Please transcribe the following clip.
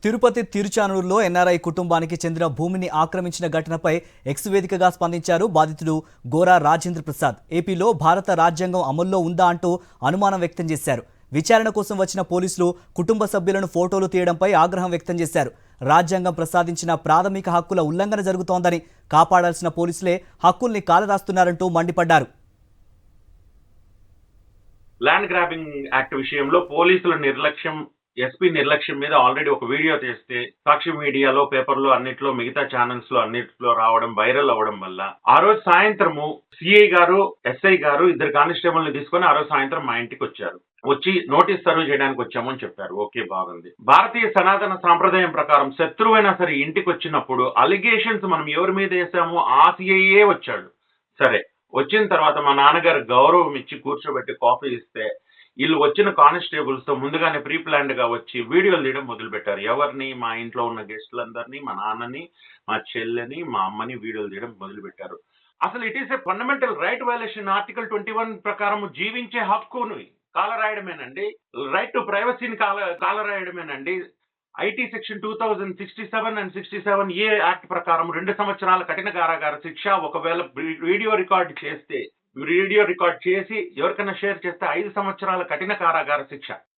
Tirupati తిరుచానూరులో NRI కుటుంబానికి చెందిన భూమిని ఆక్రమించిన ఘటనపై ఎక్స్ వేదికగా స్పందించారు బాధితుడు గోరా రాజేంద్ర ప్రసాద్. ఏపీలో భారత రాజ్యాంగం అమల్లో ఉందా అంటూ అనుమానం వ్యక్తం చేశారు. విచారణ కోసం వచ్చిన పోలీసులు కుటుంబ సభ్యులను ఫోటోలు తీయడంపై ఆగ్రహం వ్యక్తం చేశారు. రాజ్యాంగం ప్రసాదించిన ప్రాథమిక హక్కుల ఉల్లంఘన జరుగుతోందని, కాపాడాల్సిన పోలీసులే హక్కుల్ని కాలరాస్తున్నారంటూ మండిపడ్డారు. ల్యాండ్ గ్రాబింగ్ యాక్ట్ విషయంలో పోలీసుల నిర్లక్ష్యం, ఎస్పీ నిర్లక్ష్యం మీద ఆల్రెడీ ఒక వీడియో చేస్తే సాక్షి మీడియాలో, పేపర్లో, అన్నిట్లో, మిగతా ఛానల్స్ లో అన్నిట్లో రావడం, వైరల్ అవ్వడం వల్ల ఆ రోజు సాయంత్రము సిఐ గారు, ఎస్ఐ గారు ఇద్దరు కానిస్టేబుల్ ని తీసుకొని ఆ రోజు సాయంత్రం మా ఇంటికి వచ్చారు. వచ్చి నోటీస్ సర్వ్ చేయడానికి వచ్చామని చెప్పారు. ఓకే, బాగుంది. భారతీయ సనాతన సాంప్రదాయం ప్రకారం శత్రువైనా సరే ఇంటికి వచ్చినప్పుడు అలిగేషన్స్ మనం ఎవరి మీద వేసామో ఆ సిఐఏ వచ్చాడు. సరే, వచ్చిన తర్వాత మా నాన్నగారు గౌరవం ఇచ్చి కూర్చోబెట్టి కాఫీ ఇస్తే వీళ్ళు వచ్చిన కానిస్టేబుల్స్ తో ముందుగానే ప్రీ ప్లాన్డ్ గా వచ్చి వీడియోలు తీయడం మొదలు పెట్టారు. ఎవరిని? మా ఇంట్లో ఉన్న గెస్టులందరినీ, మా నాన్నని, మా చెల్లెని, మా అమ్మని వీడియోలు తీయడం మొదలు పెట్టారు. అసలు it is a fundamental right violation. Article 21 ప్రకారం జీవించే హక్కుని కాలరాయడమేనండి. రైట్ టు ప్రైవసీని కాలరాయడమేనండి. IT section 2067 and 67A act ప్రకారం 2 సంవత్సరాల కఠిన కారాగార శిక్ష. ఒకవేళ వీడియో రికార్డ్ చేసి ఎవరికైనా షేర్ చేస్తే 5 సంవత్సరాల కఠిన కారాగార శిక్ష.